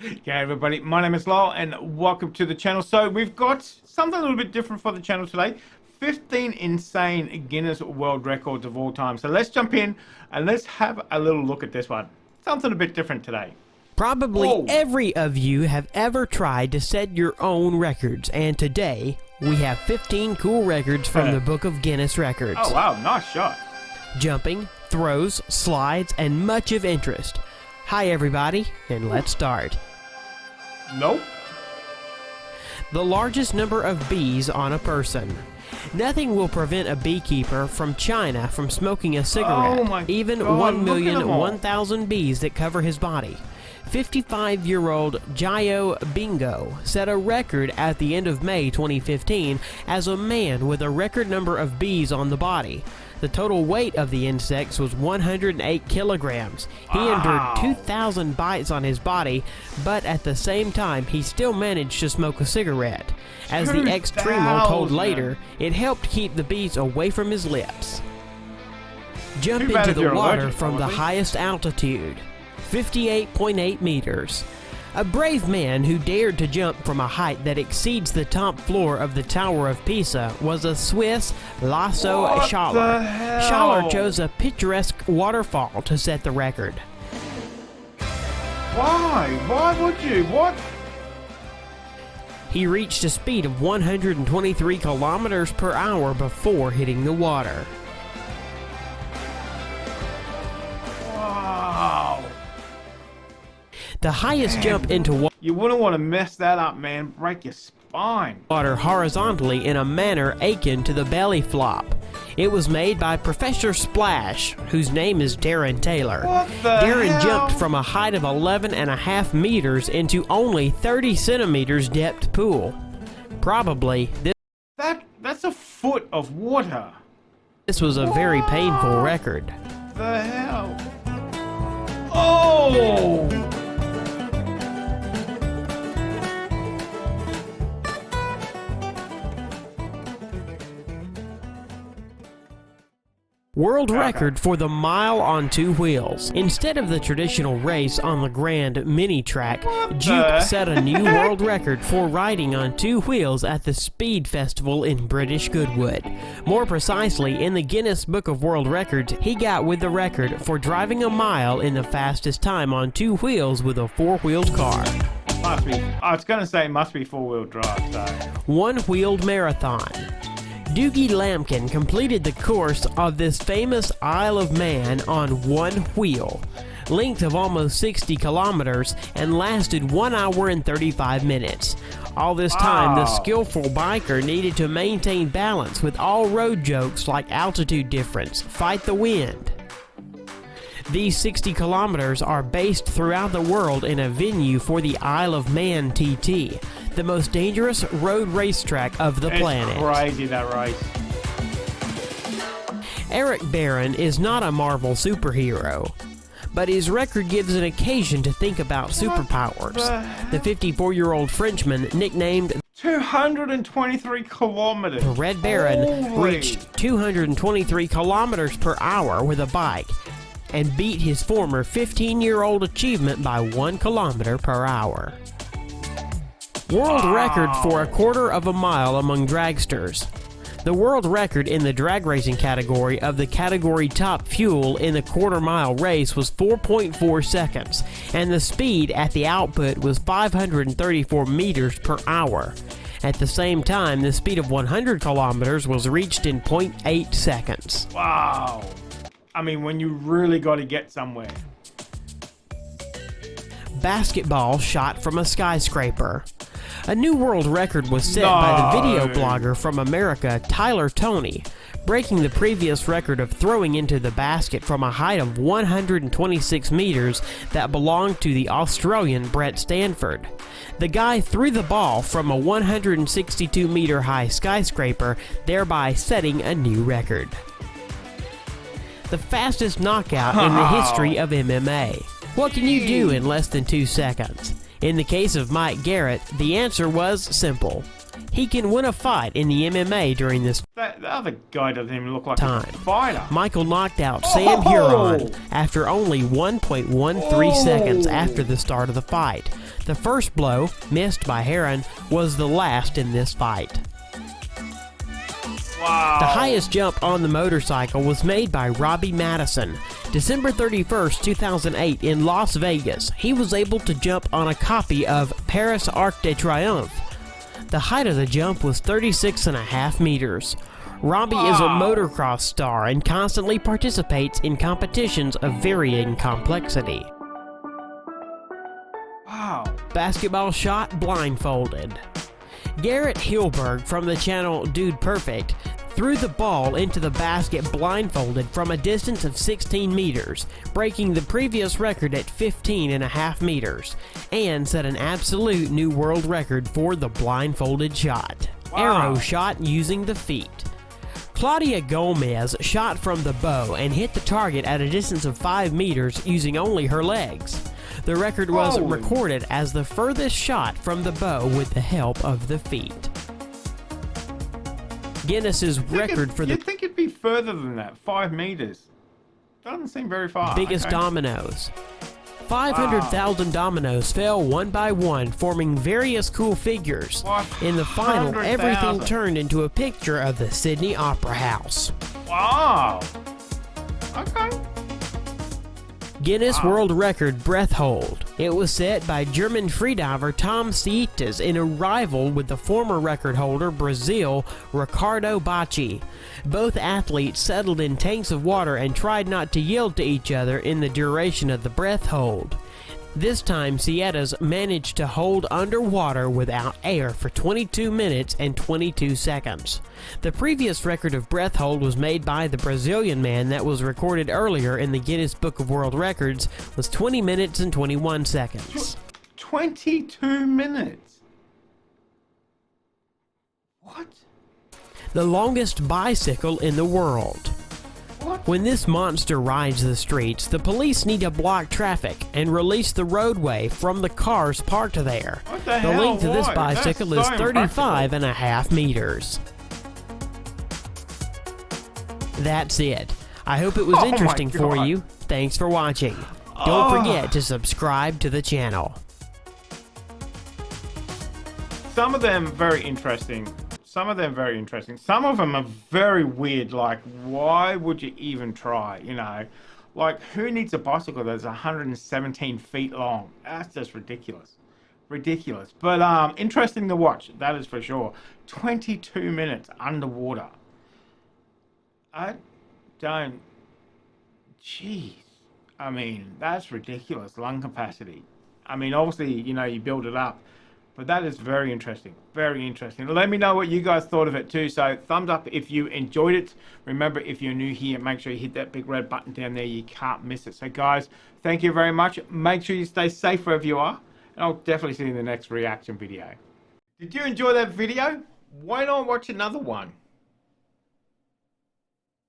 Okay, everybody, my name is Lyle and welcome to the channel. So we've got something a little bit different for the channel today. 15 insane Guinness World Records of all time. So let's jump in and let's have a little look at this one. Something a bit different today. Probably every of you have ever tried to set your own records, and today we have 15 cool records from the Book of Guinness Records. Oh wow, nice shot. Jumping, throws, slides, and much of interest. Hi everybody, and let's start. Nope. The largest number of bees on a person. Nothing will prevent a beekeeper from China from smoking a cigarette. Oh my even God, 1,001,000 bees that cover his body. 55-year-old Jayo Bingo set a record at the end of May 2015 as a man with a record number of bees on the body. The total weight of the insects was 108 kilograms. He endured 2,000 bites on his body, but at the same time, he still managed to smoke a cigarette. As the ex-Tremel told later, it helped keep the bees away from his lips. Jump into the water from the highest altitude, 58.8 meters. A brave man who dared to jump from a height that exceeds the top floor of the Tower of Pisa was a Swiss Lasso Schaller. Schaller chose a picturesque waterfall to set the record. Why? Why would you? What? He reached a speed of 123 kilometers per hour before hitting the water. Wow. The highest jump into water. You wouldn't want to mess that up, man. Break your spine. Water horizontally in a manner akin to the belly flop. It was made by Professor Splash, whose name is Darren Taylor. Darren jumped from a height of 11.5 meters into only 30 centimeters depth pool. Probably That's a foot of water. This was a very painful record. The hell? Oh! World record for the mile on two wheels. Instead of the traditional race on the Grand Mini Track, Juke set a new world record for riding on two wheels at the Speed Festival in British Goodwood. More precisely, in the Guinness Book of World Records, he got with the record for driving a mile in the fastest time on two wheels with a four-wheeled car. Must be. I was gonna say must be four-wheel drive. So. One-wheeled marathon. Doogie Lampkin completed the course of this famous Isle of Man on one wheel, length of almost 60 kilometers, and lasted 1 hour and 35 minutes. All this time, the skillful biker needed to maintain balance with all road jokes like altitude difference, fight the wind. These 60 kilometers are based throughout the world in a venue for the Isle of Man TT, the most dangerous road racetrack of the planet. It's crazy, that race. Eric Barron is not a Marvel superhero, but his record gives an occasion to think about superpowers. The 54-year-old Frenchman, nicknamed 223 kilometers. Red Baron, reached 223 kilometers per hour with a bike and beat his former 15-year-old achievement by 1 kilometer per hour. World record for a quarter of a mile among dragsters. The world record in the drag racing category of the category top fuel in the quarter-mile race was 4.4 seconds, and the speed at the output was 534 meters per hour. At the same time, the speed of 100 kilometers was reached in 0.8 seconds. Wow. I mean, when you really got to get somewhere. Basketball shot from a skyscraper. A new world record was set by the video blogger from America, Tyler Toney, breaking the previous record of throwing into the basket from a height of 126 meters that belonged to the Australian Brett Stanford. The guy threw the ball from a 162-meter high skyscraper, thereby setting a new record. The fastest knockout in the history of MMA. What can you do in less than 2 seconds? In the case of Mike Garrett, the answer was simple. He can win a fight in the MMA during this The other guy doesn't even look like a fighter. Michael knocked out Sam Huron after only 1.13 seconds after the start of the fight. The first blow, missed by Heron, was the last in this fight. Wow. The highest jump on the motorcycle was made by Robbie Madison. December 31st, 2008 in Las Vegas, he was able to jump on a copy of Paris Arc de Triomphe. The height of the jump was 36.5 meters. Robbie is a motocross star and constantly participates in competitions of varying complexity. Wow. Basketball shot blindfolded. Garrett Hilberg from the channel Dude Perfect threw the ball into the basket blindfolded from a distance of 16 meters, breaking the previous record at 15.5 meters, and set an absolute new world record for the blindfolded shot. Wow. Arrow shot using the feet. Claudia Gomez shot from the bow and hit the target at a distance of 5 meters using only her legs. The record was recorded as the furthest shot from the bow with the help of the feet. Guinness's record for the... You'd think it'd be further than that, 5 meters. Doesn't seem very far. Biggest dominoes. 500,000 dominoes fell one by one, forming various cool figures. In the final, everything turned into a picture of the Sydney Opera House. Wow. Okay. Guinness World Record breath hold. It was set by German freediver Tom Sietes in a rival with the former record holder, Brazil, Ricardo Bacci. Both athletes settled in tanks of water and tried not to yield to each other in the duration of the breath hold. This time, Sietes managed to hold underwater without air for 22 minutes and 22 seconds. The previous record of breath hold was made by the Brazilian man that was recorded earlier in the Guinness Book of World Records, was 20 minutes and 21 seconds. 22 minutes? What? The longest bicycle in the world. When this monster rides the streets, the police need to block traffic and release the roadway from the cars parked there. What the hell? Length of this bicycle is 35.5 meters. That's it. I hope it was interesting for you. Thanks for watching. Don't forget to subscribe to the channel. Some of them very interesting. Some of them very interesting. Some of them are very weird. Like, why would you even try? You know, like, who needs a bicycle that's 117 feet long? That's just ridiculous. Ridiculous. But interesting to watch. That is for sure. 22 minutes underwater. I don't. Jeez. I mean, that's ridiculous. Lung capacity. I mean, obviously, you know, you build it up. But that is very interesting. Very interesting. Let me know what you guys thought of it too. So thumbs up if you enjoyed it. Remember, if you're new here, make sure you hit that big red button down there. You can't miss it. So guys, thank you very much. Make sure you stay safe wherever you are. And I'll definitely see you in the next reaction video. Did you enjoy that video? Why not watch another one?